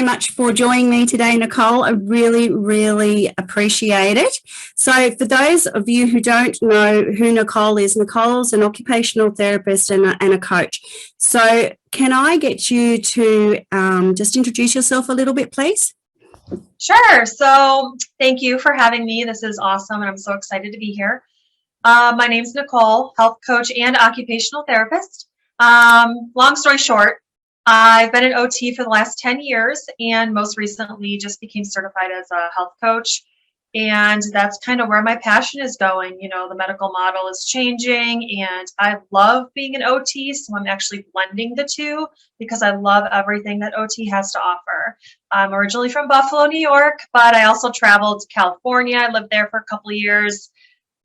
very much for joining me today, Nicole. I really, really appreciate it. So for those of you who don't know who Nicole is, Nicole's an occupational therapist and a coach. So can I get you to just introduce yourself a little bit, please? Sure. So thank you for having me. This is awesome, and I'm so excited to be here. My name's Nicole, health coach and occupational therapist. Long story short, I've been an OT for the last 10 years and most recently just became certified as a health coach. And that's kind of where my passion is going. You know, the medical model is changing and I love being an OT. So I'm actually blending the two because I love everything that OT has to offer. I'm originally from Buffalo, New York, but I also traveled to California. I lived there for a couple of years,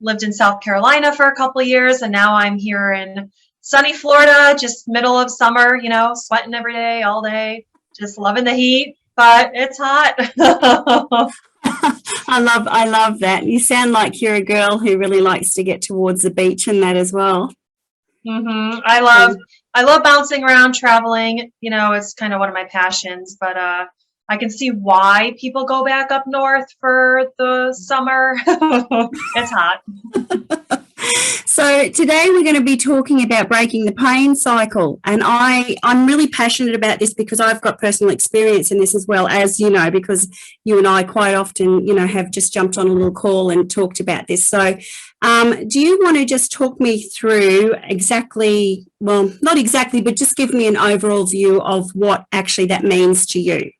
lived in South Carolina for a couple of years, and now I'm here in sunny Florida, just middle of summer, you know, sweating every day, all day, just loving the heat, but it's hot. I love that. You sound like you're a girl who really likes to get towards the beach and that as well. Mm-hmm. I love bouncing around, traveling. You know, it's kind of one of my passions, but I can see why people go back up north for the summer. It's hot. So today we're going to be talking about breaking the pain cycle, and I'm really passionate about this because I've got personal experience in this as well, as you know, because you and I quite often, you know, have just jumped on a little call and talked about this. So do you want to just talk me through exactly, well, not exactly, but just give me an overall view of what actually that means to you?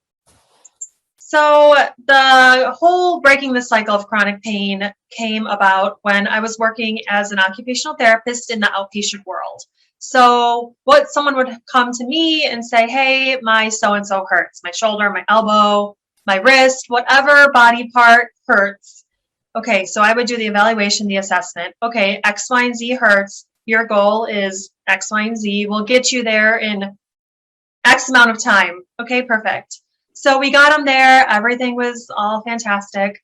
So the whole breaking the cycle of chronic pain came about when I was working as an occupational therapist in the outpatient world. So what someone would come to me and say, hey, my so-and-so hurts, my shoulder, my elbow, my wrist, whatever body part hurts. Okay, so I would do the evaluation, the assessment. Okay, X, Y, and Z hurts. Your goal is X, Y, and Z. We'll get you there in X amount of time. Okay, perfect. So we got them there. Everything was all fantastic.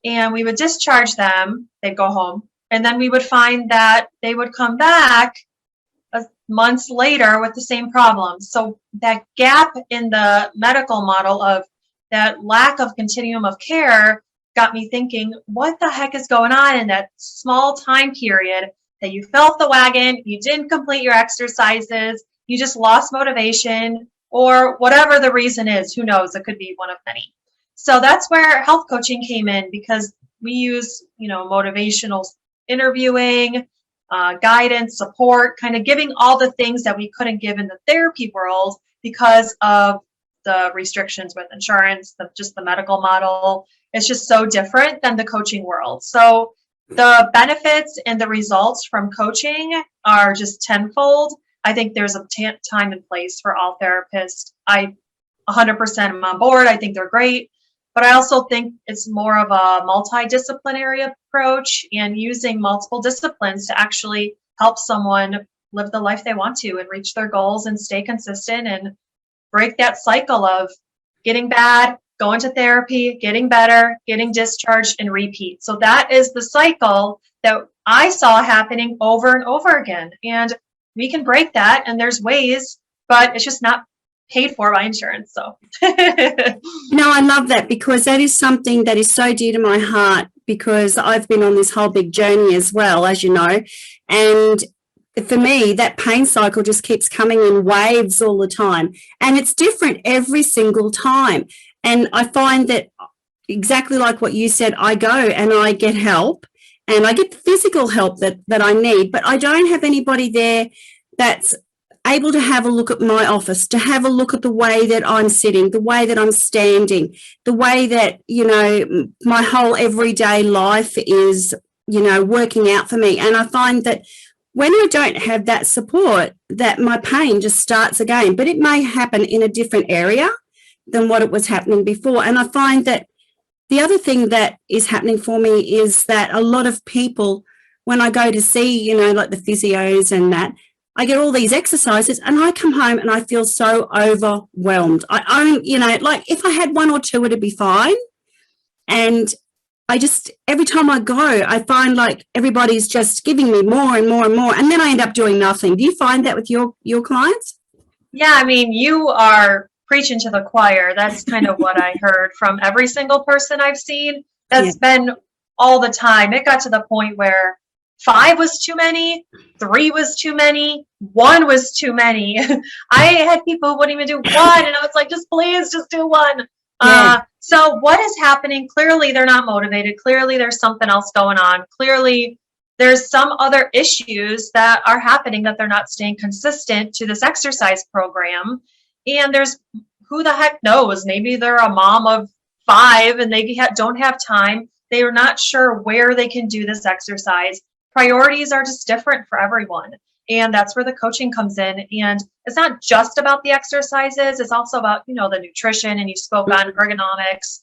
And we would discharge them. They'd go home. And then we would find that they would come back months later with the same problems. So that gap in the medical model of that lack of continuum of care got me thinking, what the heck is going on in that small time period that you fell off the wagon, you didn't complete your exercises, you just lost motivation, or whatever the reason is, who knows, it could be one of many. So that's where health coaching came in, because we use, you know, motivational interviewing, guidance, support, kind of giving all the things that we couldn't give in the therapy world because of the restrictions with insurance, just the medical model. It's just so different than the coaching world. So the benefits and the results from coaching are just tenfold. I think there's a time and place for all therapists. I 100% am on board. I think they're great. But I also think it's more of a multidisciplinary approach and using multiple disciplines to actually help someone live the life they want to and reach their goals and stay consistent and break that cycle of getting bad, going to therapy, getting better, getting discharged, and repeat. So that is the cycle that I saw happening over and over again. And we can break that, and there's ways, but it's just not paid for by insurance. So no, I love that, because that is something that is so dear to my heart, because I've been on this whole big journey as well, as you know, and for me that pain cycle just keeps coming in waves all the time, and it's different every single time. And I find that exactly like what you said, I go and I get help, and I get the physical help that I need, but I don't have anybody there that's able to have a look at my office, to have a look at the way that I'm sitting, the way that I'm standing, the way that, you know, my whole everyday life is, you know, working out for me. And I find that when I don't have that support, that my pain just starts again, but it may happen in a different area than what it was happening before. And I find that the other thing that is happening for me is that a lot of people, when I go to see, you know, like the physios and that, I get all these exercises and I come home and I feel so overwhelmed. You know, like if I had one or two, it'd be fine. And I just, every time I go, I find like everybody's just giving me more and more and more. And then I end up doing nothing. Do you find that with your clients? Yeah, I mean, you are preaching to the choir. That's kind of what I heard from every single person I've seen. That's been all the time. It got to the point where 5 was too many, 3 was too many, 1 was too many. I had people who wouldn't even do 1, and I was like, just please, just do 1. So what is happening? Clearly, they're not motivated. Clearly, there's something else going on. Clearly, there's some other issues that are happening that they're not staying consistent to this exercise program. And there's, who the heck knows? Maybe they're a mom of 5 and they don't have time. They are not sure where they can do this exercise. Priorities are just different for everyone. And that's where the coaching comes in. And it's not just about the exercises. It's also about, the nutrition. And you spoke on ergonomics,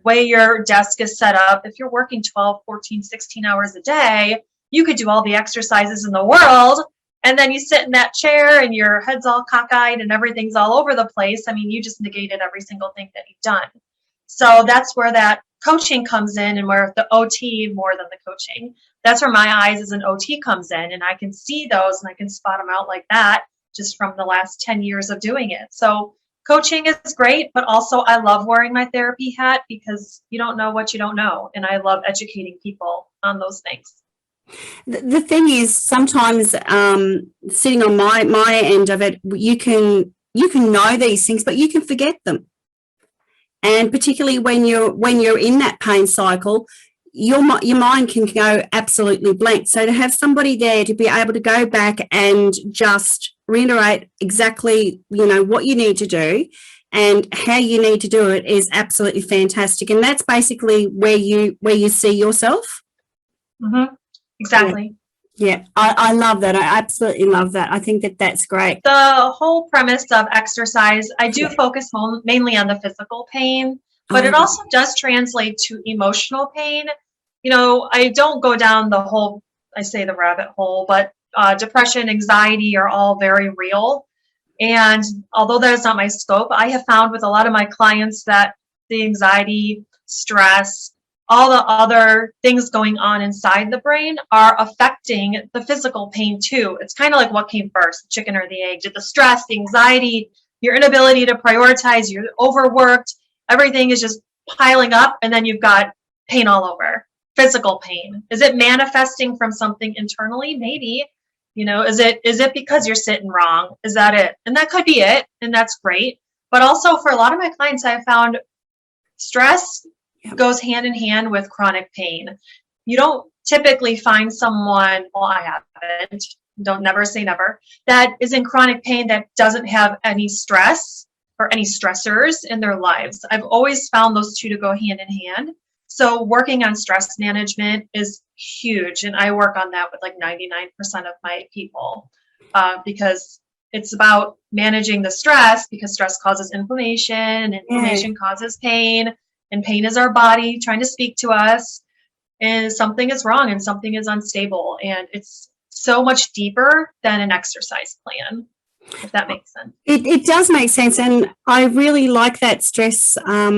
way your desk is set up. If you're working 12, 14, 16 hours a day, you could do all the exercises in the world. And then you sit in that chair and your head's all cockeyed and everything's all over the place. I mean, you just negated every single thing that you've done. So that's where that coaching comes in, and where the OT more than the coaching. That's where my eyes as an OT comes in, and I can see those and I can spot them out like that just from the last 10 years of doing it. So coaching is great, but also I love wearing my therapy hat because you don't know what you don't know. And I love educating people on those things. The thing is, sometimes sitting on my end of it, you can know these things, but you can forget them. And particularly when you're in that pain cycle, your mind can go absolutely blank. So to have somebody there to be able to go back and just reiterate exactly, what you need to do and how you need to do it is absolutely fantastic. And that's basically where you see yourself. Mm-hmm. Exactly. Yeah, I love that. I absolutely love that. I think that's great. The whole premise of exercise, I do focus mainly on the physical pain, but it also does translate to emotional pain. I don't go down the rabbit hole, but depression, anxiety are all very real. And although that is not my scope, I have found with a lot of my clients that the anxiety, stress, all the other things going on inside the brain are affecting the physical pain too. It's kind of like what came first, the chicken or the egg? Did the stress, the anxiety, your inability to prioritize, you're overworked, everything is just piling up, and then you've got pain all over, physical pain. Is it manifesting from something internally? Maybe. Is it because you're sitting wrong? Is that it? And that could be it, and that's great. But also for a lot of my clients, I've found stress goes hand in hand with chronic pain. You don't typically find someone, well, I haven't, don't never say never, that is in chronic pain that doesn't have any stress or any stressors in their lives. I've always found those two to go hand in hand. So working on stress management is huge. And I work on that with like 99% of my people because it's about managing the stress, because stress causes inflammation, and inflammation causes pain. And pain is our body trying to speak to us, and something is wrong and something is unstable. And it's so much deeper than an exercise plan, if that makes sense. It does make sense. And I really like that stress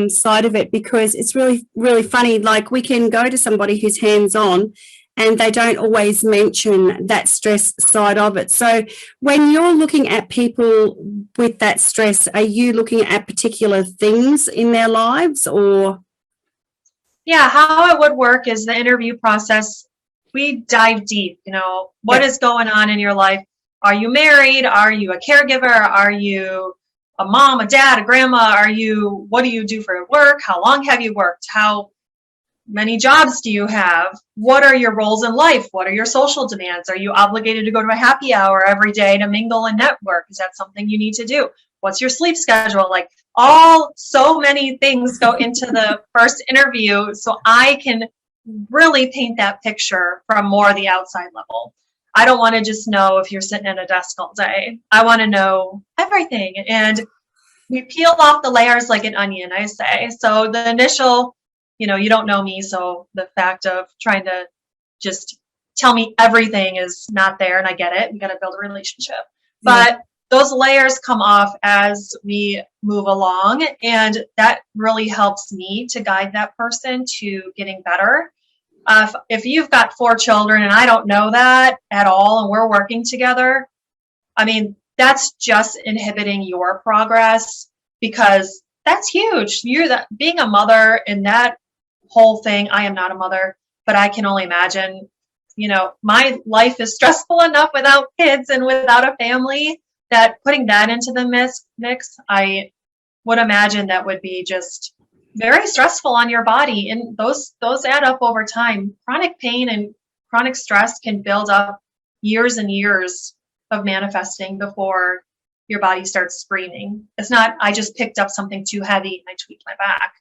side of it, because it's really, really funny. Like, we can go to somebody who's hands-on and they don't always mention that stress side of it. So when you're looking at people with that stress, are you looking at particular things in their lives, or? Yeah, how it would work is the interview process. We dive deep, what is going on in your life? Are you married? Are you a caregiver? Are you a mom, a dad, a grandma? What do you do for work? How long have you worked? How many jobs do you have? What are your roles in life? What are your social demands? Are you obligated to go to a happy hour every day to mingle and network? Is that something you need to do? What's your sleep schedule? Like, so many things go into the first interview, so I can really paint that picture from more the outside level. I don't want to just know if you're sitting at a desk all day. I want to know everything. And we peel off the layers like an onion, I say. So the initial, you don't know me, so the fact of trying to just tell me everything is not there, and I get it. We got to build a relationship. But those layers come off as we move along, and that really helps me to guide that person to getting better. If you've got 4 children and I don't know that at all, and we're working together, I mean, that's just inhibiting your progress. because that's huge. Being a mother and that whole thing. I am not a mother, but I can only imagine, my life is stressful enough without kids and without a family, that putting that into the mix, I would imagine that would be just very stressful on your body. And those add up over time. Chronic pain and chronic stress can build up years and years of manifesting before your body starts screaming. It's not, I just picked up something too heavy and I tweaked my back.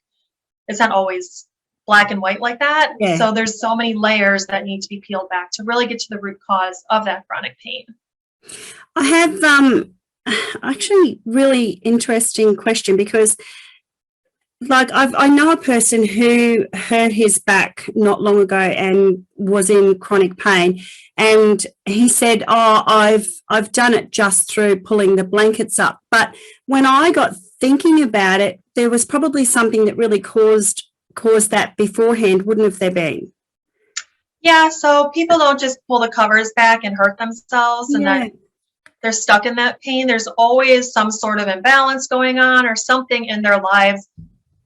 It's not always black and white like that. Yeah. So there's so many layers that need to be peeled back to really get to the root cause of that chronic pain. I have actually really interesting question, because like I know a person who hurt his back not long ago and was in chronic pain, and he said, oh, I've done it just through pulling the blankets up. But when I got thinking about it, there was probably something that really caused that beforehand, wouldn't have there been? Yeah, so people don't just pull the covers back and hurt themselves and then they're stuck in that pain. There's always some sort of imbalance going on or something in their lives.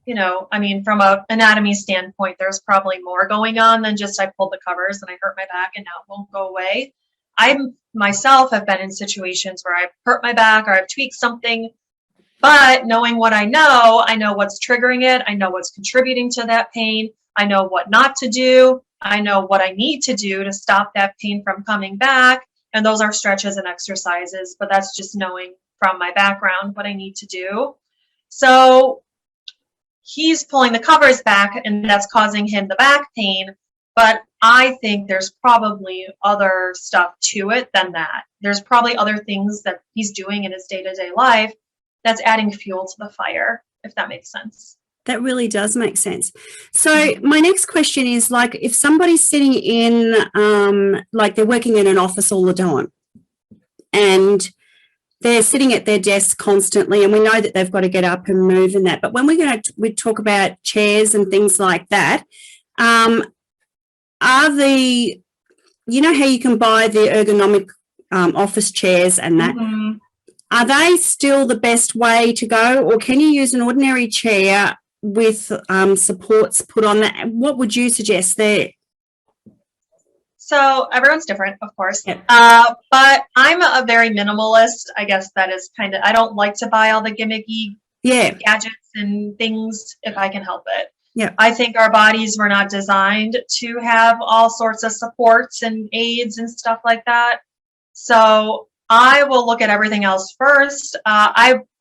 From an anatomy standpoint, there's probably more going on than just I pulled the covers and I hurt my back and now it won't go away. I myself have been in situations where I've hurt my back or I've tweaked something, but knowing what I know what's triggering it. I know what's contributing to that pain. I know what not to do. I know what I need to do to stop that pain from coming back. And those are stretches and exercises, but that's just knowing from my background what I need to do. So he's pulling the covers back and that's causing him the back pain. But I think there's probably other stuff to it than that. There's probably other things that he's doing in his day-to-day life that's adding fuel to the fire, if that makes sense. That really does make sense. So my next question is, like, if somebody's sitting in, like they're working in an office all the time and they're sitting at their desk constantly, and we know that they've got to get up and move and that. But when we talk about chairs and things like that, are the, how you can buy the ergonomic office chairs and that, are they still the best way to go, or can you use an ordinary chair with supports put on that? What would you suggest there? So everyone's different, of course. Yep. But I'm a very minimalist. I guess that is I don't like to buy all the gimmicky gadgets and things if I can help it. Yeah. I think our bodies were not designed to have all sorts of supports and aids and stuff like that. So I will look at everything else first.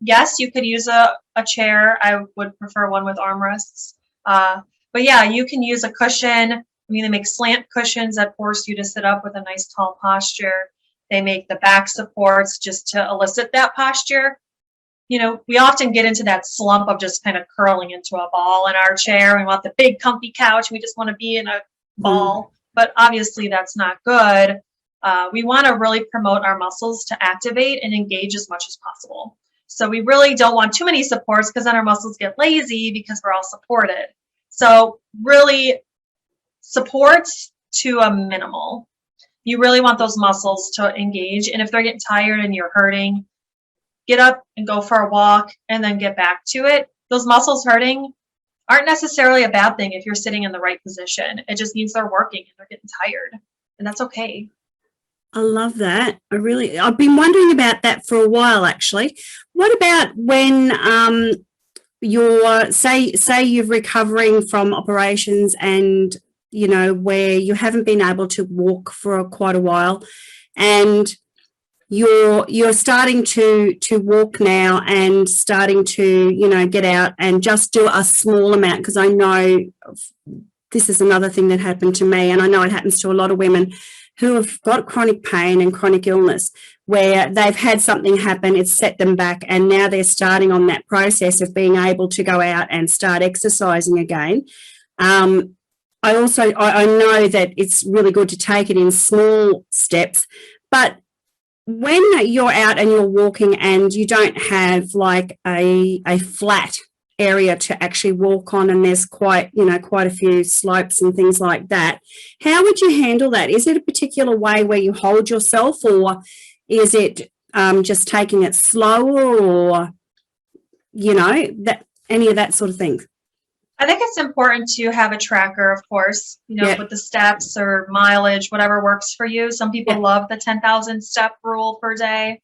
Yes, you could use a chair. I would prefer one with armrests. But yeah, you can use a cushion. They make slant cushions that force you to sit up with a nice tall posture. They make the back supports just to elicit that posture. We often get into that slump of just kind of curling into a ball in our chair. We want the big comfy couch. We just want to be in a ball. But obviously that's not good. We want to really promote our muscles to activate and engage as much as possible. So we really don't want too many supports, because then our muscles get lazy because we're all supported. So really, supports to a minimal. You really want those muscles to engage. And if they're getting tired and you're hurting, get up and go for a walk and then get back to it. Those muscles hurting aren't necessarily a bad thing if you're sitting in the right position. It just means they're working and they're getting tired, and that's okay. I love that. I've been wondering about that for a while, actually. What about when you're, say you're recovering from operations and, where you haven't been able to walk for quite a while, and you're starting to walk now and starting to, get out and just do a small amount, because I know this is another thing that happened to me, and I know it happens to a lot of women who have got chronic pain and chronic illness, where they've had something happen, it's set them back, and now they're starting on that process of being able to go out and start exercising again. I know that it's really good to take it in small steps, but when you're out and you're walking and you don't have like a flat area to actually walk on, and there's quite a few slopes and things like that, how would you handle that? Is it a particular way where you hold yourself, or is it just taking it slower, or? that any of that sort of thing? I think it's important to have a tracker, of course, Yeah. with the steps or mileage, whatever works for you. Some people Yeah. love the 10,000 step rule per day,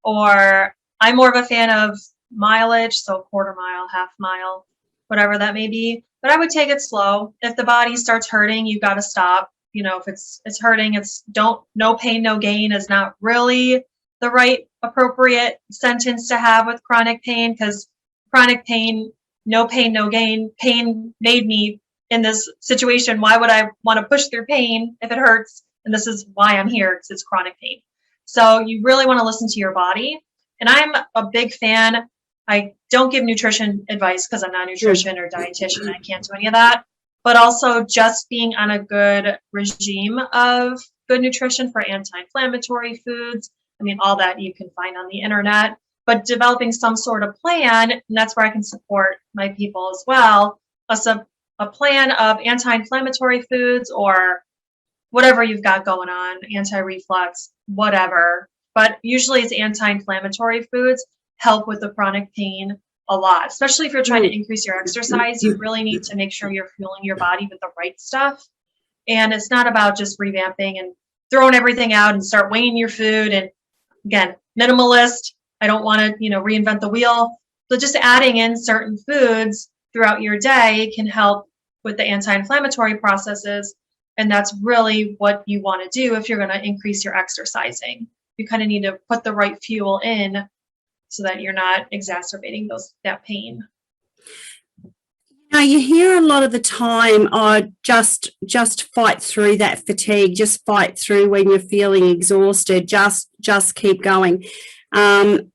or I'm more of a fan of mileage, so quarter mile, half mile, whatever that may be. But I would take it slow. If the body starts hurting, you got to stop. If it's hurting, no pain, no gain is not really the right appropriate sentence to have with chronic pain, because chronic pain, no pain, no gain. Pain made me in this situation. Why would I want to push through pain if it hurts? And this is why I'm here, because it's chronic pain. So you really want to listen to your body. And I'm a big fan. I don't give nutrition advice because I'm not a nutrition or dietitian. I can't do any of that. But also just being on a good regime of good nutrition for anti-inflammatory foods. I mean, all that you can find on the internet. But developing some sort of plan, and that's where I can support my people as well. A plan of anti-inflammatory foods or whatever you've got going on, anti-reflux, whatever. But usually it's anti-inflammatory foods help with the chronic pain a lot, especially if you're trying to increase your exercise. You really need to make sure you're fueling your body with the right stuff. And it's not about just revamping and throwing everything out and start weighing your food. And again, minimalist. I don't want to, reinvent the wheel. But just adding in certain foods throughout your day can help with the anti-inflammatory processes. And that's really what you want to do if you're going to increase your exercising. You kind of need to put the right fuel in so that you're not exacerbating that pain. Now, you hear a lot of the time, just fight through that fatigue, just fight through when you're feeling exhausted, just keep going. And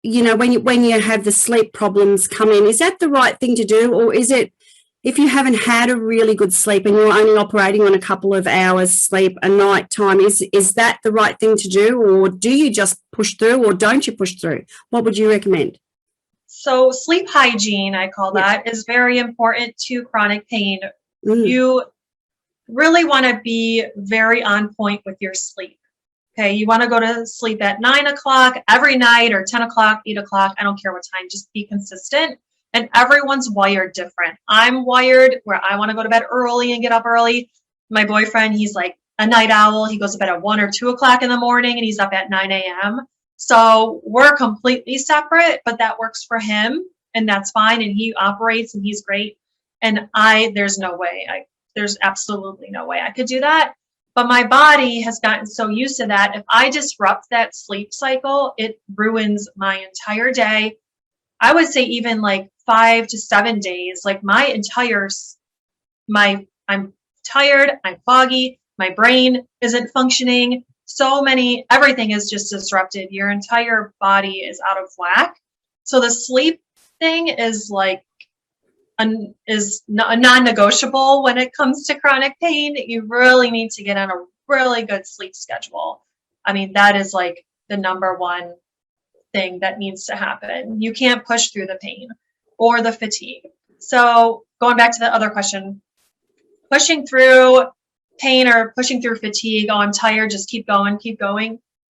when you have the sleep problems come in, is that the right thing to do? Or is it, if you haven't had a really good sleep and you're only operating on a couple of hours sleep a night time, is that the right thing to do? Or do you just push through, or don't you push through? What would you recommend? So sleep hygiene, I call that, is very important to chronic pain. You really want to be very on point with your sleep. Okay, you want to go to sleep at 9 o'clock every night, or 10 o'clock, 8 o'clock. I don't care what time, just be consistent. And everyone's wired different. I'm wired where I want to go to bed early and get up early. My boyfriend, he's like a night owl. He goes to bed at 1 or 2 o'clock in the morning and he's up at 9 a.m. So we're completely separate, but that works for him and that's fine. And he operates and he's great. And there's no way, there's absolutely no way I could do that. But my body has gotten so used to that. If I disrupt that sleep cycle, it ruins my entire day. I would say even like 5 to 7 days, like I'm tired, I'm foggy, my brain isn't functioning. Everything is just disrupted. Your entire body is out of whack. So the sleep thing is is non-negotiable when it comes to chronic pain. You really need to get on a really good sleep schedule. I mean, that is like the number one thing that needs to happen. You can't push through the pain or the fatigue. So going back to the other question, pushing through pain or pushing through fatigue, oh, I'm tired, just keep going,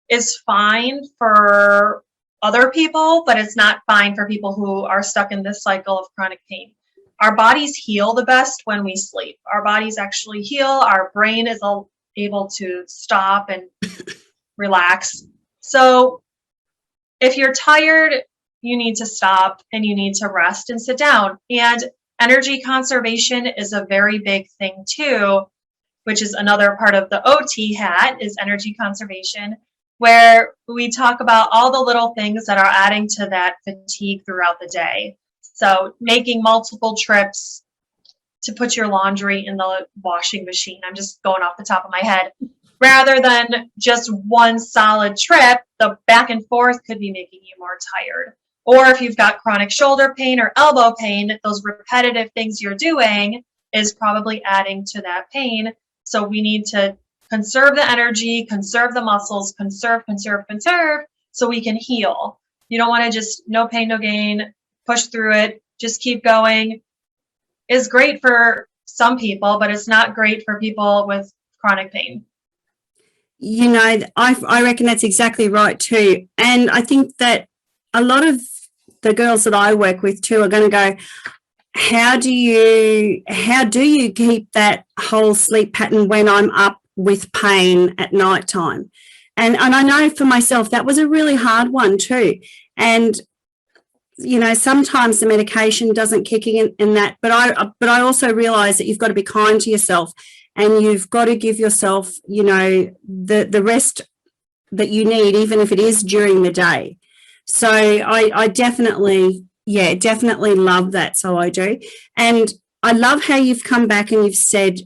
is fine for other people, but it's not fine for people who are stuck in this cycle of chronic pain. Our bodies heal the best when we sleep. Our bodies actually heal. Our brain is able to stop and relax. So if you're tired, you need to stop and you need to rest and sit down. And energy conservation is a very big thing too, which is another part of the OT hat, is energy conservation, where we talk about all the little things that are adding to that fatigue throughout the day. So making multiple trips to put your laundry in the washing machine. I'm just going off the top of my head. Rather than just one solid trip, the back and forth could be making you more tired. Or if you've got chronic shoulder pain or elbow pain, those repetitive things you're doing is probably adding to that pain. So we need to conserve the energy, conserve the muscles, conserve, so we can heal. You don't want to just no pain, no gain, push through it, just keep going. Is great for some people, but it's not great for people with chronic pain. I reckon that's exactly right too. And I think that a lot of the girls that I work with too are going to go, how do you keep that whole sleep pattern when I'm up with pain at night time? And I know for myself that was a really hard one too. And you know, sometimes the medication doesn't kick in that, but I also realize that you've got to be kind to yourself, and you've got to give yourself, you know, the rest that you need, even if it is during the day. So I definitely love that. So I do. And I love how you've come back and you've said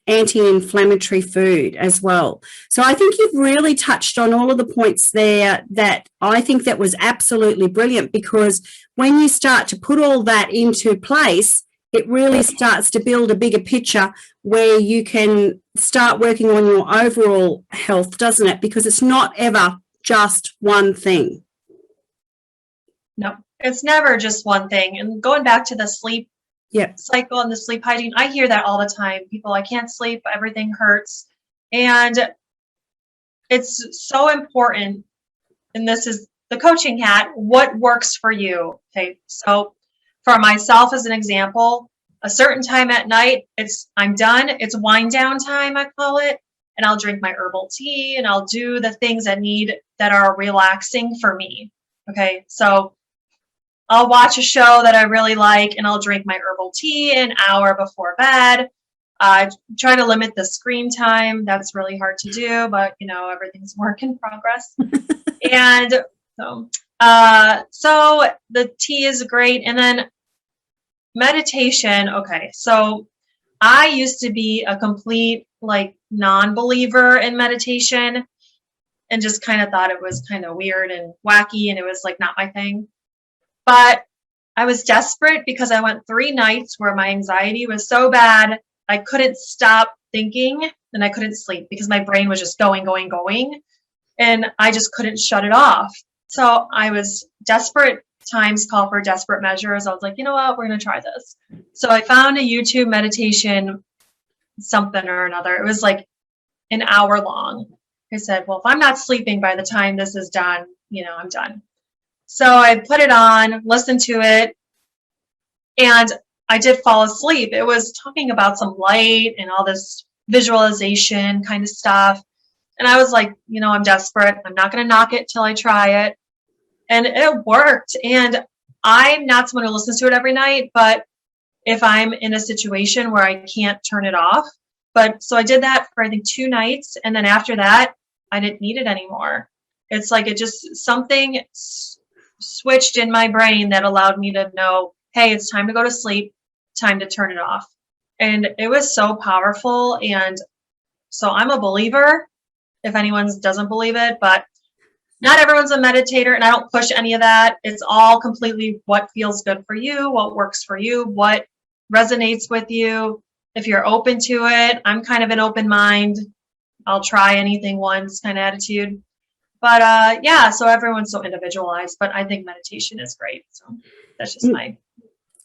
anti-inflammatory food as well. So I think you've really touched on all of the points there that I think that was absolutely brilliant, because when you start to put all that into place, it really starts to build a bigger picture where you can start working on your overall health, doesn't it? Because it's not ever just one thing. No, it's never just one thing. And going back to the sleep cycle and the sleep hygiene, I hear that all the time. People, I can't sleep, everything hurts. And it's so important, and this is the coaching hat, what works for you. Okay, so for myself as an example, a certain time at night, I'm done. It's wind down time, I call it. And I'll drink my herbal tea and I'll do the things that are relaxing for me. Okay, so I'll watch a show that I really like and I'll drink my herbal tea an hour before bed. Try to limit the screen time. That's really hard to do, but you know, everything's work in progress. And so the tea is great. And then meditation. Okay, so I used to be a complete non-believer in meditation and just kind of thought it was kind of weird and wacky, and it was not my thing. But I was desperate because I went 3 nights where my anxiety was so bad I couldn't stop thinking and I couldn't sleep because my brain was just going, and I just couldn't shut it off. So I was desperate. Times call for desperate measures. I was like, you know what, we're going to try this. So I found a YouTube meditation, something or another. It was an hour long. I said, well, if I'm not sleeping by the time this is done, I'm done. So I put it on, listened to it, and I did fall asleep. It was talking about some light and all this visualization kind of stuff. And I was like, I'm desperate. I'm not going to knock it till I try it. And it worked. And I'm not someone who listens to it every night, but if I'm in a situation where I can't turn it off. So I did that for, I think, 2 nights. And then after that, I didn't need it anymore. It's it just, something switched in my brain that allowed me to know, hey, it's time to go to sleep, time to turn it off. And it was so powerful. And so I'm a believer, if anyone doesn't believe it, but not everyone's a meditator, and I don't push any of that. It's all completely what feels good for you, what works for you, what resonates with you. If you're open to it, I'm kind of an open mind. I'll try anything once kind of attitude. But so everyone's so individualized, but I think meditation is great. So that's just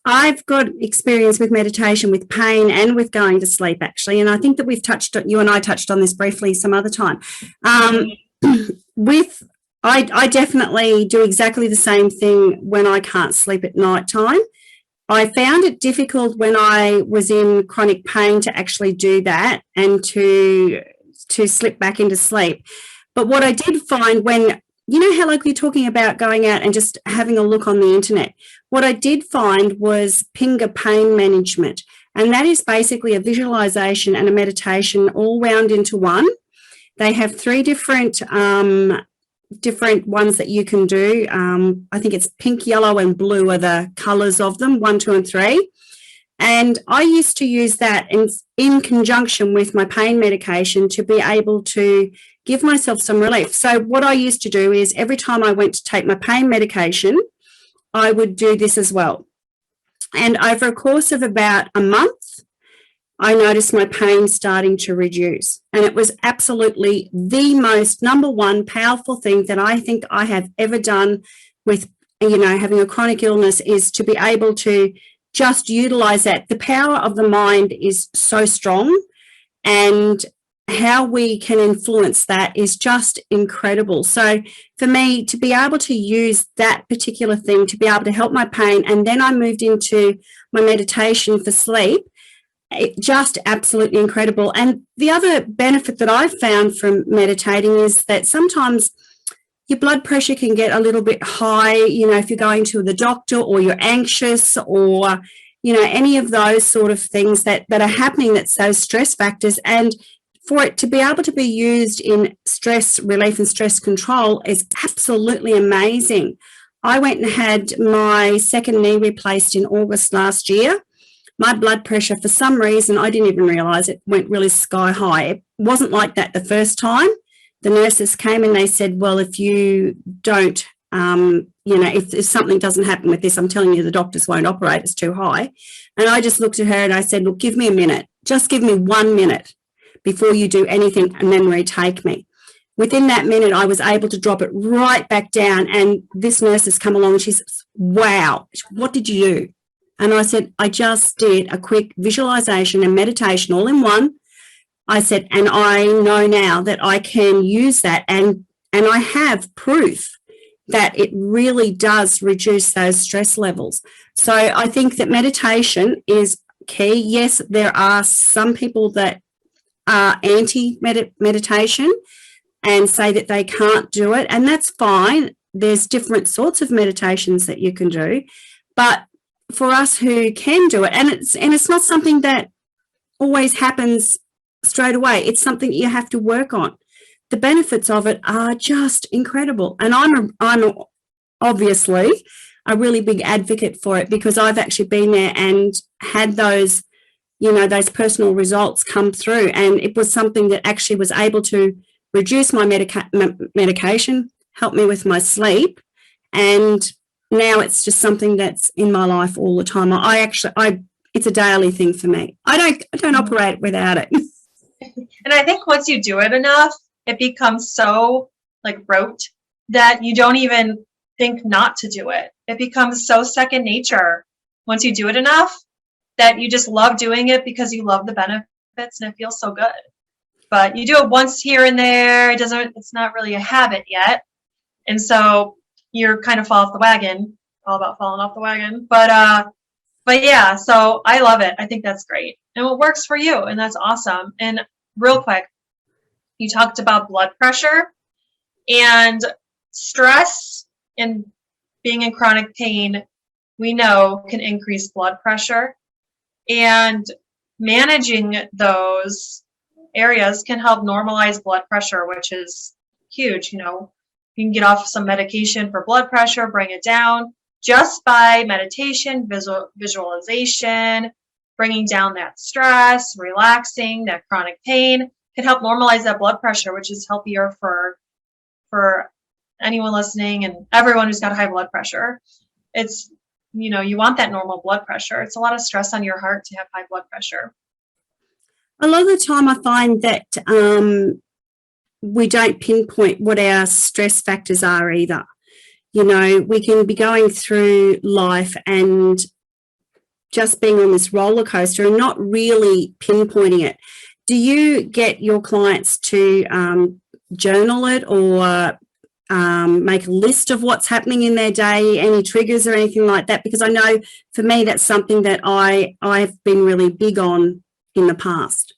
I've got experience with meditation, with pain, and with going to sleep, actually. And I think that you and I touched on this briefly some other time. I definitely do exactly the same thing when I can't sleep at night time. I found it difficult when I was in chronic pain to actually do that and to slip back into sleep. But what I did find when, how you're talking about going out and just having a look on the internet, what I did find was Pinga pain management. And that is basically a visualization and a meditation all wound into one. They have 3 different ones that you can do. I think it's pink, yellow, and blue are the colors of them, 1, 2, and 3. And I used to use that in conjunction with my pain medication to be able to give myself some relief. So what I used to do is every time I went to take my pain medication, I would do this as well. And over a course of about a month, I noticed my pain starting to reduce. And it was absolutely the most #1 powerful thing that I think I have ever done with, having a chronic illness, is to be able to just utilize that. The power of the mind is so strong. And how we can influence that is just incredible. So for me to be able to use that particular thing to be able to help my pain, and then I moved into my meditation for sleep, it just absolutely incredible. And the other benefit that I've found from meditating is that sometimes your blood pressure can get a little bit high, if you're going to the doctor or you're anxious or, any of those sort of things that are happening, that's those stress factors. And for it to be able to be used in stress relief and stress control is absolutely amazing. I went and had my second knee replaced in August last year. My blood pressure, for some reason, I didn't even realise it, went really sky high. It wasn't like that the first time. The nurses came and they said, well, if you don't, if something doesn't happen with this, I'm telling you, the doctors won't operate, it's too high. And I just looked at her and I said, look, give me a minute. Just give me 1 minute before you do anything and then retake me. Within that minute, I was able to drop it right back down. And this nurse has come along and she says, wow, what did you do? And I said, I just did a quick visualization and meditation all in one. I said, and I know now that I can use that, and I have proof that it really does reduce those stress levels. So I think that meditation is key. Yes, there are some people that are anti-meditation and say that they can't do it, and that's fine. There's different sorts of meditations that you can do, but for us who can do it, and it's not something that always happens straight away. It's something you have to work on. The benefits of it are just incredible, and I'm obviously a really big advocate for it because I've actually been there and had those, those personal results come through, and it was something that actually was able to reduce my medication, help me with my sleep, and now it's just something that's in my life all the time. It's a daily thing for me. I don't operate without it. And I think once you do it enough, it becomes so rote that you don't even think not to do it. It becomes so second nature once you do it enough that you just love doing it because you love the benefits and it feels so good. But you do it once here and there, it's not really a habit yet. And so you're kind of fall off the wagon, all about falling off the wagon. But yeah, so I love it. I think that's great. And it works for you, and that's awesome. And real quick, you talked about blood pressure, and stress and being in chronic pain, we know can increase blood pressure, and managing those areas can help normalize blood pressure, which is huge. You can get off some medication for blood pressure, bring it down just by meditation, visualization, bringing down that stress, relaxing, that chronic pain can help normalize that blood pressure, which is healthier for anyone listening and everyone who's got high blood pressure. It's, you want that normal blood pressure. It's a lot of stress on your heart to have high blood pressure. A lot of the time I find that we don't pinpoint what our stress factors are either. We can be going through life and just being on this roller coaster and not really pinpointing it. Do you get your clients to journal it or make a list of what's happening in their day, any triggers or anything like that? Because I know for me that's something that I've been really big on in the past.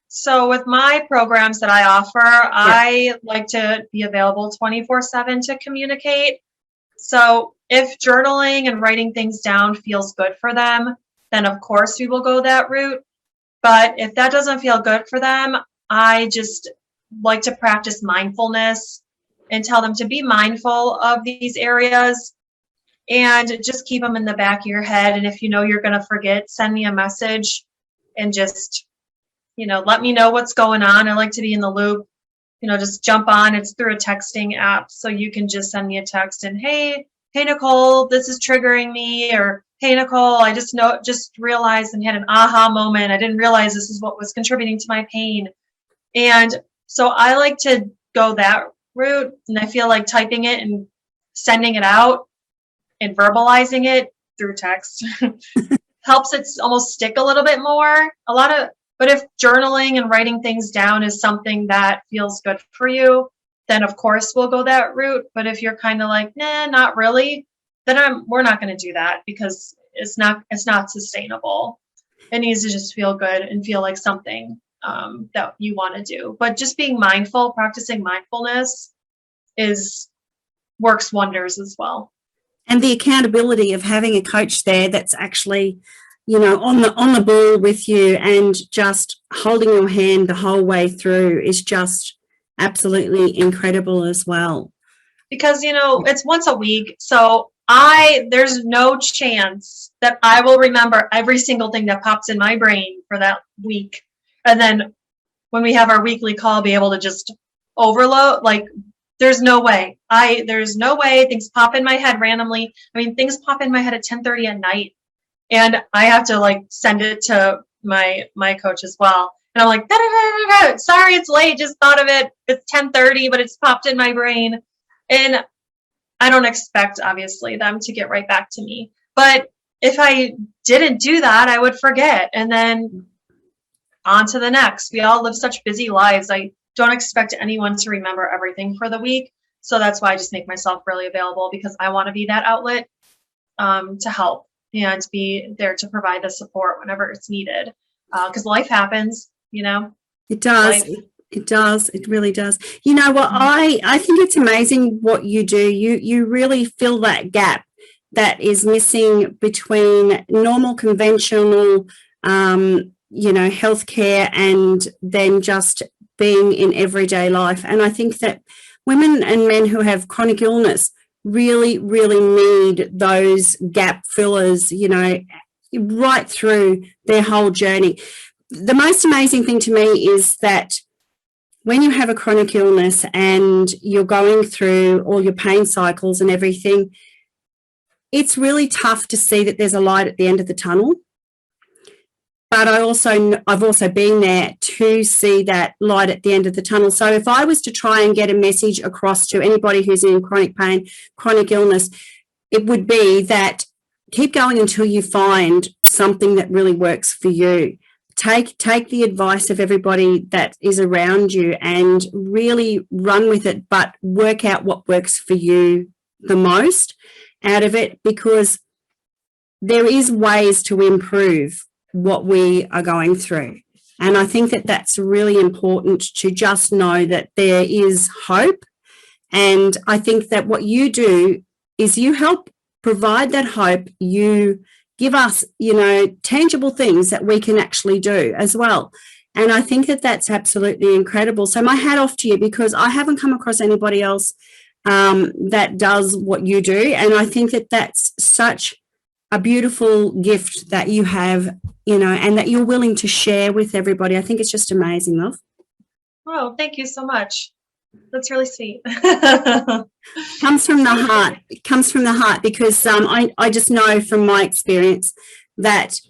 So with my programs that I offer, yeah. I like to be available 24/7 to communicate. So if journaling and writing things down feels good for them, then of course we will go that route. But if that doesn't feel good for them, I just like to practice mindfulness and tell them to be mindful of these areas and just keep them in the back of your head. And if you're going to forget, send me a message and just let me know what's going on. I like to be in the loop, just jump on. It's through a texting app. So you can just send me a text and, hey, Nicole, this is triggering me. Or, hey, Nicole, I just realized and had an aha moment. I didn't realize this is what was contributing to my pain. And so I like to go that route. And I feel like typing it and sending it out and verbalizing it through text helps it almost stick a little bit more. A lot of But if journaling and writing things down is something that feels good for you, then of course we'll go that route. But if you're kind of like, nah, not really, then we're not going to do that, because it's not sustainable. It needs to just feel good and feel like something that you want to do. But just being mindful, practicing mindfulness works wonders as well. And the accountability of having a coach there that's actually, on the ball with you and just holding your hand the whole way through is just absolutely incredible as well. Because, it's once a week. So there's no chance that I will remember every single thing that pops in my brain for that week. And then when we have our weekly call, be able to just overload. Like, there's no way. There's no way. Things pop in my head randomly. I mean, things pop in my head at 10:30 at night, and I have to send it to my coach as well. And I'm like, da-da-da-da-da. Sorry, it's late. Just thought of it. It's 10:30, but it's popped in my brain. And I don't expect, obviously, them to get right back to me. But if I didn't do that, I would forget. And then on to the next. We all live such busy lives. I don't expect anyone to remember everything for the week. So that's why I just make myself really available, because I want to be that outlet to help, to be there to provide the support whenever it's needed. Because life happens, It does. Life. It does. It really does. You know what? I think it's amazing what you do. You really fill that gap that is missing between normal, conventional, healthcare and then just being in everyday life. And I think that women and men who have chronic illness really, really need those gap fillers, right through their whole journey. The most amazing thing to me is that when you have a chronic illness and you're going through all your pain cycles and everything, it's really tough to see that there's a light at the end of the tunnel. But I've also been there to see that light at the end of the tunnel. So if I was to try and get a message across to anybody who's in chronic pain, chronic illness, it would be that keep going until you find something that really works for you. Take the advice of everybody that is around you and really run with it, but work out what works for you the most out of it, because there is ways to improve what we are going through. And I think that that's really important to just know that there is hope. And I think that what you do is you help provide that hope. You give us, tangible things that we can actually do as well. And I think that that's absolutely incredible. So my hat off to you, because I haven't come across anybody else that does what you do. And I think that that's such a beautiful gift that you have, and that you're willing to share with everybody. I think it's just amazing, love. Oh, thank you so much. That's really sweet. Comes from the heart. It comes from the heart, because I just know from my experience that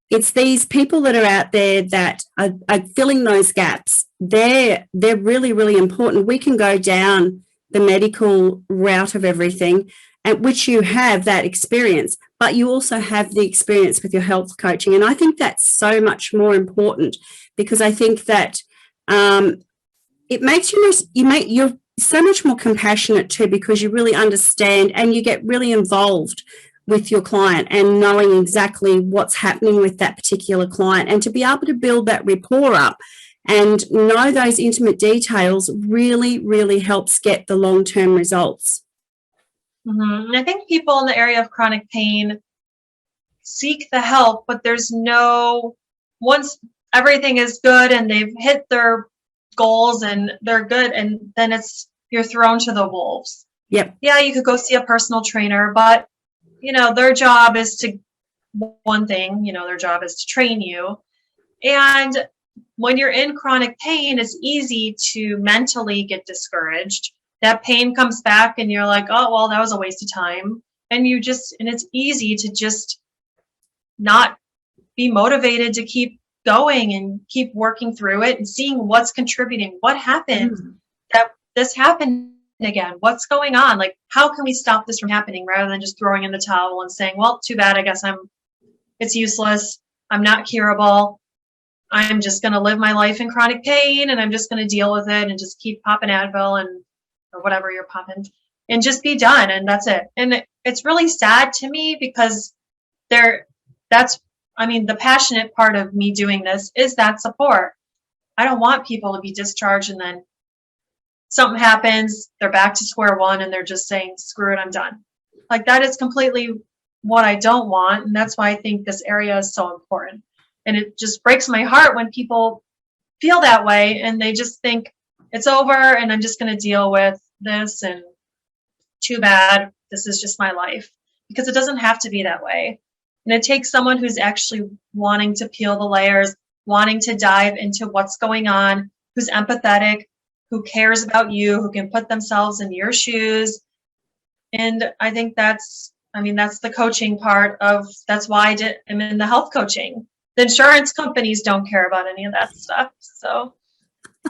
it's these people that are out there that are filling those gaps. They're really, really important. We can go down the medical route of everything, at which you have that experience, but you also have the experience with your health coaching. And I think that's so much more important, because I think that it makes you're so much more compassionate too, because you really understand and you get really involved with your client and knowing exactly what's happening with that particular client, and to be able to build that rapport up and know those intimate details really, really helps get the long-term results. Mm-hmm. And I think people in the area of chronic pain seek the help, but once everything is good and they've hit their goals and they're good, and then you're thrown to the wolves. Yep. Yeah, you could go see a personal trainer, but their job is to train you. And when you're in chronic pain, it's easy to mentally get discouraged. That pain comes back and you're like, oh, well, that was a waste of time. And it's easy to just not be motivated to keep going and keep working through it and seeing what's contributing. What happened that this happened again? What's going on? Like, how can we stop this from happening, rather than just throwing in the towel and saying, well, too bad. I guess it's useless. I'm not curable. I'm just going to live my life in chronic pain and I'm just going to deal with it and just keep popping Advil and or whatever you're popping and just be done. And that's it. And it's really sad to me because the passionate part of me doing this is that support. I don't want people to be discharged and then something happens, they're back to square one and they're just saying, screw it, I'm done. Like that is completely what I don't want. And that's why I think this area is so important. And it just breaks my heart when people feel that way and they just think it's over and I'm just going to deal with this and too bad. This is just my life, because it doesn't have to be that way. And it takes someone who's actually wanting to peel the layers, wanting to dive into what's going on, who's empathetic, who cares about you, who can put themselves in your shoes. And I think that's the coaching part of, that's why I'm in the health coaching. The insurance companies don't care about any of that stuff. So,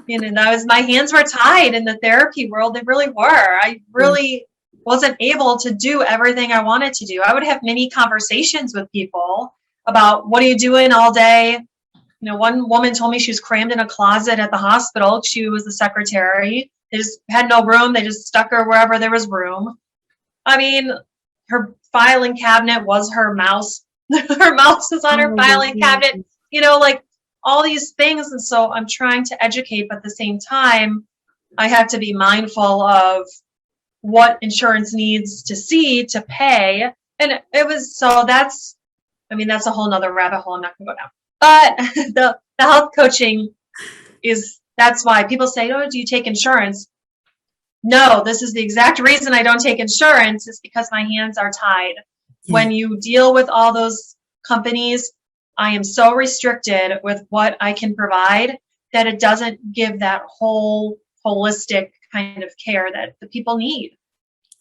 my hands were tied in the therapy world. They really were. I really wasn't able to do everything I wanted to do. I would have many conversations with people about, what are you doing all day? One woman told me she was crammed in a closet at the hospital. She was the secretary. They just had no room. They just stuck her wherever there was room. Her filing cabinet was her mouse. Her mouse is on her filing cabinet. All these things. And so I'm trying to educate, but at the same time, I have to be mindful of what insurance needs to see to pay. And that's a whole nother rabbit hole I'm not going to go down. But the health coaching that's why people say, oh, do you take insurance? No, this is the exact reason I don't take insurance, is because my hands are tied. Yeah. When you deal with all those companies, I am so restricted with what I can provide that it doesn't give that whole holistic kind of care that the people need.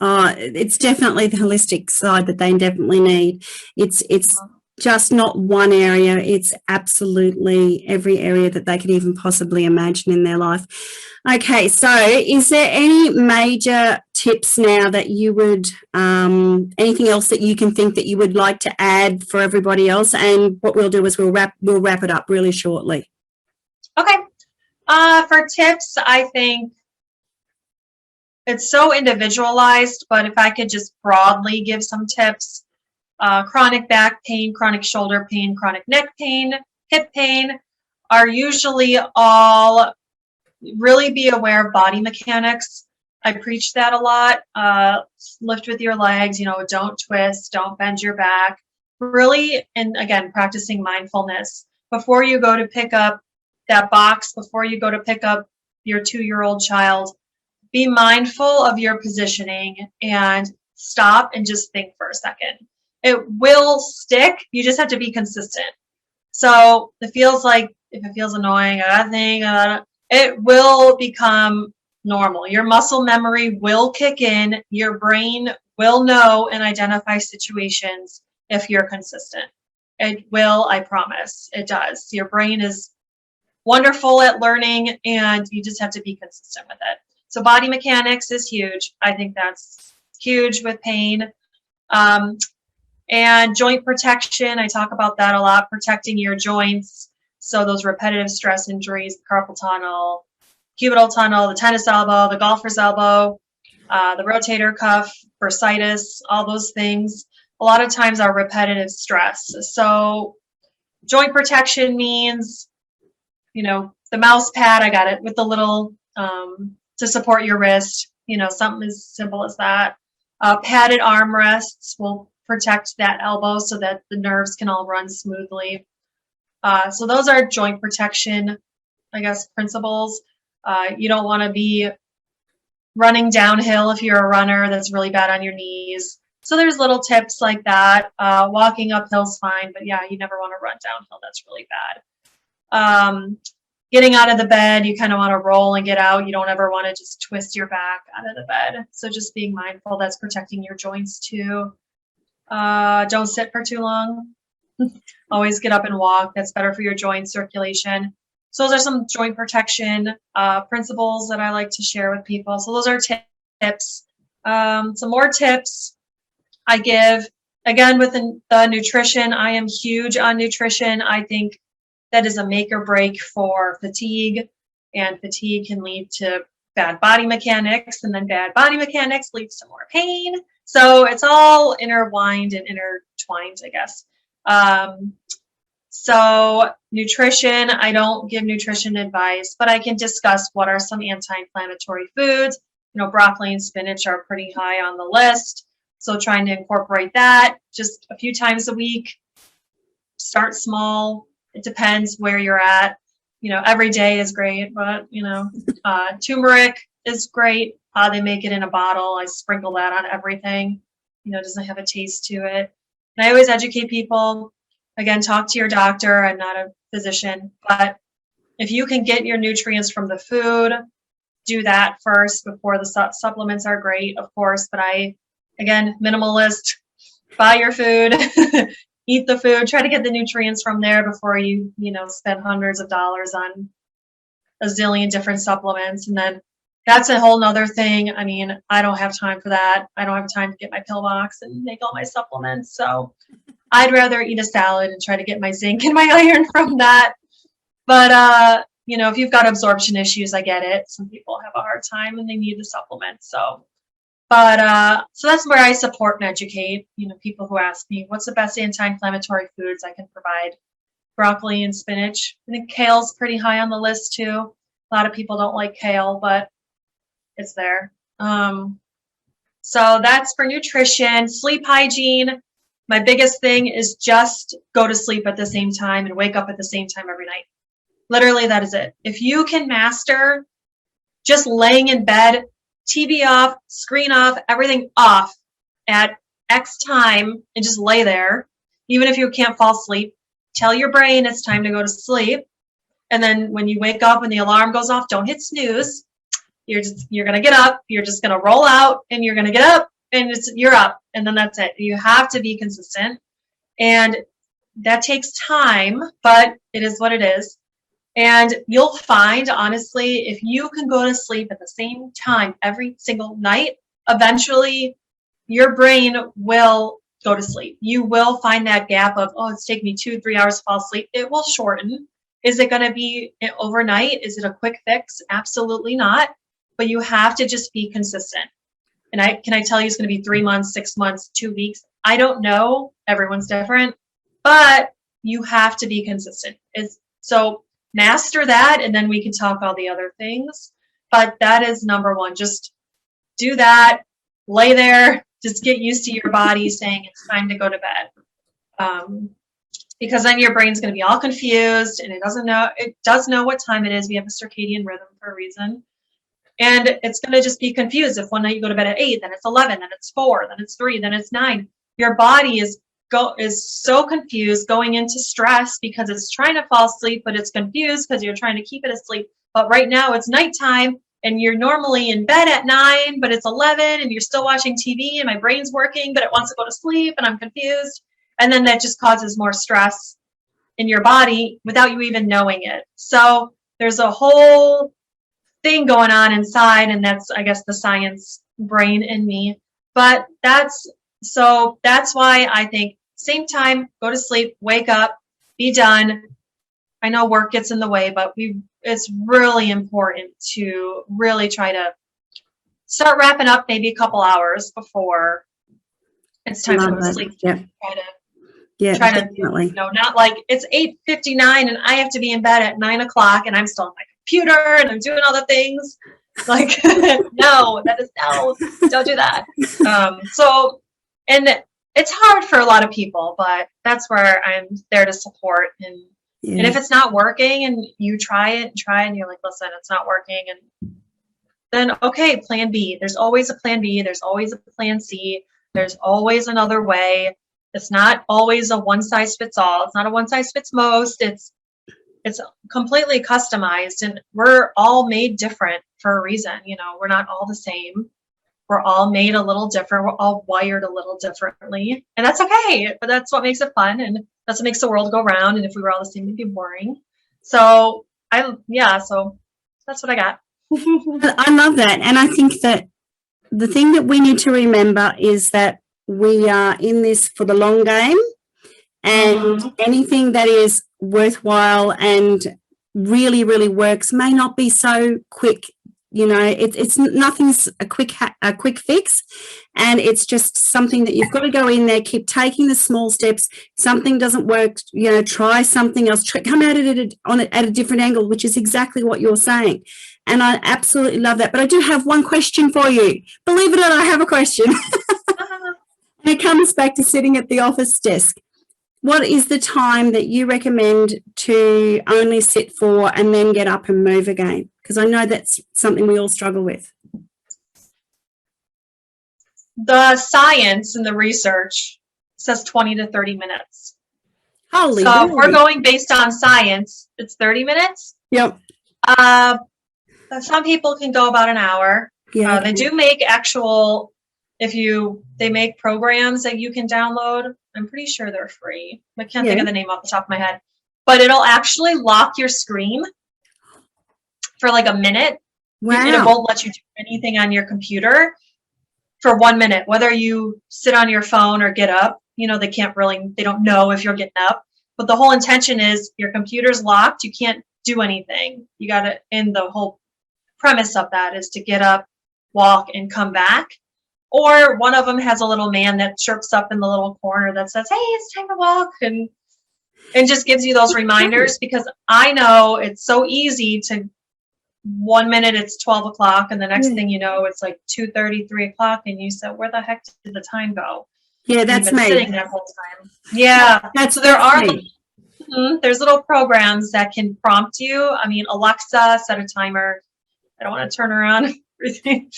It's definitely the holistic side that they definitely need. It's just not one area. It's absolutely every area that they could even possibly imagine in their life. Okay, so is there any major tips now that you would, anything else that you can think that you would like to add for everybody else? And what we'll do is we'll wrap it up really shortly. Okay. For tips, I think it's so individualized, but if I could just broadly give some tips, chronic back pain, chronic shoulder pain, chronic neck pain, hip pain are usually all really be aware of body mechanics. I preach that a lot. Lift with your legs, don't twist, don't bend your back. Really, and again, practicing mindfulness. Before you go to pick up that box, before you go to pick up your 2-year-old child, be mindful of your positioning and stop and just think for a second. It will stick. You just have to be consistent. So if it feels annoying, it will become normal. Your muscle memory will kick in. Your brain will know and identify situations if you're consistent. It will, I promise. It does. Your brain is wonderful at learning, and you just have to be consistent with it. So body mechanics is huge. I think that's huge with pain. And joint protection, I talk about that a lot, protecting your joints. So those repetitive stress injuries, the carpal tunnel, cubital tunnel, the tennis elbow, the golfer's elbow, the rotator cuff, bursitis, all those things, a lot of times are repetitive stress. So joint protection means, the mouse pad, I got it with the little, to support your wrist, something as simple as that. Padded arm rests will protect that elbow so that the nerves can all run smoothly. So those are joint protection, principles. You don't want to be running downhill if you're a runner. That's really bad on your knees. So there's little tips like that. Walking uphill's fine, but yeah, you never want to run downhill. That's really bad. Getting out of the bed, you kind of want to roll and get out. You don't ever want to just twist your back out of the bed. So just being mindful, that's protecting your joints too. Don't sit for too long. Always get up and walk. That's better for your joint circulation. So those are some joint protection principles that I like to share with people. So those are tips. Some more tips I give. Again, with the nutrition, I am huge on nutrition. I think that is a make or break for fatigue, and fatigue can lead to bad body mechanics, and then bad body mechanics leads to more pain. So it's all intertwined and intertwined, I guess. So nutrition, I don't give nutrition advice, but I can discuss what are some anti-inflammatory foods. You know, broccoli and spinach are pretty high on the list. So trying to incorporate that just a few times a week. Start small. It depends where you're at. You know, every day is great, but, you know, turmeric is great. They make it in a bottle. I sprinkle that on everything. You know, it doesn't have a taste to it. And I always educate people. Again, talk to your doctor. I'm not a physician, but if you can get your nutrients from the food, do that first before the supplements are great, of course. But again, minimalist, buy your food, eat the food, try to get the nutrients from there before you spend hundreds of dollars on a zillion different supplements. And then that's a whole nother thing. I mean, I don't have time for that. I don't have time to get my pill box and make all my supplements. So I'd rather eat a salad and try to get my zinc and my iron from that. But, you know, if you've got absorption issues, I get it. Some people have a hard time and they need the supplements. So that's where I support and educate, you know, people who ask me, what's the best anti-inflammatory foods I can provide? Broccoli and spinach. I think kale's pretty high on the list too. A lot of people don't like kale, but it's there. So that's for nutrition. Sleep hygiene. My biggest thing is just go to sleep at the same time and wake up at the same time every night. Literally, that is it. If you can master just laying in bed, TV off, screen off, everything off at X time and just lay there, even if you can't fall asleep, tell your brain it's time to go to sleep. And then when you wake up and the alarm goes off, don't hit snooze. You're going to get up. You're just going to roll out and you're going to get up and you're up. And then that's it. You have to be consistent. And that takes time, but it is what it is. And you'll find, honestly, if you can go to sleep at the same time every single night, eventually your brain will go to sleep. You will find that gap of, oh, it's taking me 2-3 hours to fall asleep. It will shorten. Is it going to be overnight? Is it a quick fix? Absolutely not. But you have to just be consistent. And can I tell you it's going to be 3 months, 6 months, 2 weeks? I don't know. Everyone's different. But you have to be consistent. So master that, and then we can talk all the other things. But that is number one. Just do that. Lay there. Just get used to your body saying it's time to go to bed. Because then your brain's going to be all confused, and it does know what time it is. We have a circadian rhythm for a reason. And it's going to just be confused. If one night you go to bed at 8, then it's 11, then it's 4, then it's 3, then it's 9. Your body is so confused, going into stress because it's trying to fall asleep, but it's confused because you're trying to keep it asleep. But right now it's nighttime, and you're normally in bed at 9, but it's 11, and you're still watching TV, and my brain's working, but it wants to go to sleep, and I'm confused. And then that just causes more stress in your body without you even knowing it. So there's a whole thing going on inside, and that's, I guess, the science brain in me. But that's why I think same time, go to sleep, wake up, be done. I know work gets in the way, but it's really important to really try to start wrapping up maybe a couple hours before it's time to go to sleep. Try to definitely. Not like it's 8:59 and I have to be in bed at 9 o'clock and I'm still on my computer and I'm doing all the things. Like, no, don't do that. And it's hard for a lot of people, but that's where I'm there to support. And if it's not working and you try it and you're like, listen, it's not working. And then, okay, plan B. There's always a plan B. There's always a plan C. There's always another way. It's not always a one size fits all. It's not a one size fits most. It's completely customized, and we're all made different for a reason. We're not all the same. We're all made a little different. We're all wired a little differently, and that's okay. But that's what makes it fun, and that's what makes the world go round. And if we were all the same, it'd be boring. So so that's what I got. I love that, and I think that the thing that we need to remember is that we are in this for the long game, And anything that is worthwhile and really, really works may not be so quick. You know, it's nothing's a quick fix, and it's just something that you've got to go in there, keep taking the small steps. Something doesn't work, you know, try something else, come at it at a different angle, which is exactly what you're saying. And I absolutely love that. But I do have one question for you. Believe it or not, I have a question. And it comes back to sitting at the office desk. What is the time that you recommend to only sit for and then get up and move again? Because I know that's something we all struggle with. The science and the research says 20 to 30 minutes. Holy so really? If we're going based on science, it's 30 minutes. Yep. Some people can go about an hour. Yeah. They do make actual, they make programs that you can download. I'm pretty sure they're free. I can't think of the name off the top of my head. But it'll actually lock your screen for like a minute. Wow. And it won't let you do anything on your computer for 1 minute, whether you sit on your phone or get up. You know, they don't know if you're getting up. But the whole intention is your computer's locked. You can't do anything. You got to, and the whole premise of that is to get up, walk, and come back. Or one of them has a little man that chirps up in the little corner that says, hey, it's time to walk, and just gives you those reminders, because I know it's so easy to 1 minute it's 12 o'clock and the next thing you know, it's like 2:30, 3 o'clock, and you said, where the heck did the time go? Yeah, that's me. Sitting that whole time. Yeah. So there are there's little programs that can prompt you. I mean, Alexa, set a timer. I don't want to turn around everything.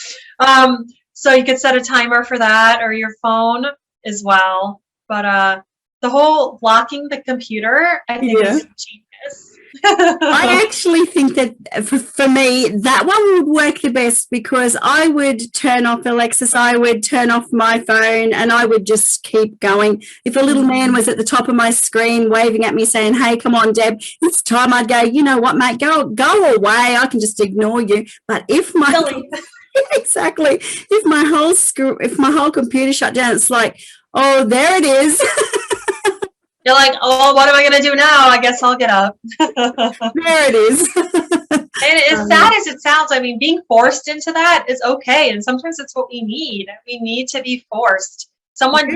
So you could set a timer for that, or your phone as well. But the whole locking the computer, I think is genius. I actually think that for me, that one would work the best, because I would turn off Alexis, I would turn off my phone, and I would just keep going. If a little man was at the top of my screen waving at me saying, hey, come on, Deb, it's time, I'd go, you know what, mate, go away. I can just ignore you. But if my exactly, if my whole computer shut down, it's like, oh, there it is. You're like, oh, what am I going to do now? I guess I'll get up. There it is. And as sad as it sounds, I mean, being forced into that is okay. And sometimes it's what we need. We need to be forced. Someone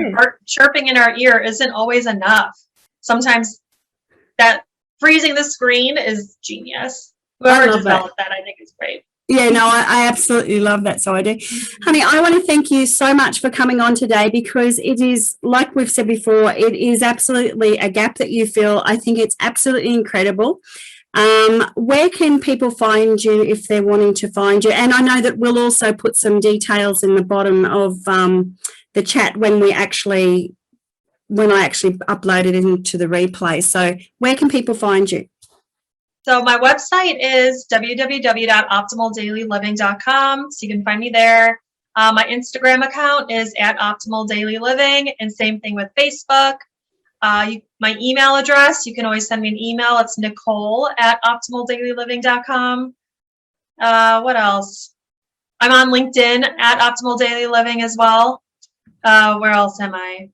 chirping in our ear isn't always enough. Sometimes that freezing the screen is genius. Whoever developed that, I think is great. Yeah, no, I absolutely love that. So I do. Honey, I want to thank you so much for coming on today, because it is, like we've said before, it is absolutely a gap that you feel. I think it's absolutely incredible. Where can people find you if they're wanting to find you? And I know that we'll also put some details in the bottom of the chat when I actually upload it into the replay. So where can people find you? So my website is www.optimaldailyLiving.com. So you can find me there. My Instagram account is @optimaldailyLiving, and same thing with Facebook. My email address, you can always send me an email. It's Nicole@optimaldailyLiving.com. What else? I'm on LinkedIn @optimaldailyLiving as well. Where else am I?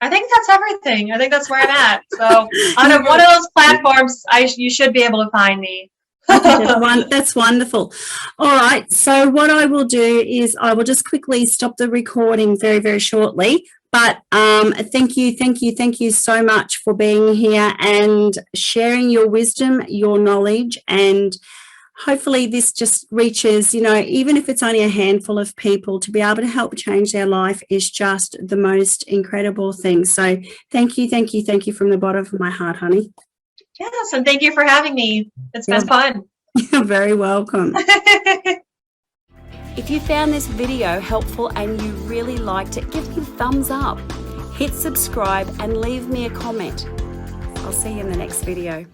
I think that's everything. I think that's where I'm at. So on one of those platforms, you should be able to find me. That's wonderful. All right. So what I will do is I will just quickly stop the recording very, very shortly. But thank you so much for being here and sharing your wisdom, your knowledge, and hopefully this just reaches, even if it's only a handful of people, to be able to help change their life is just the most incredible thing. So thank you from the bottom of my heart, honey. Yes, and thank you for having me. It's been fun. You're very welcome. If you found this video helpful and you really liked it, give me a thumbs up, hit subscribe and leave me a comment. I'll see you in the next video.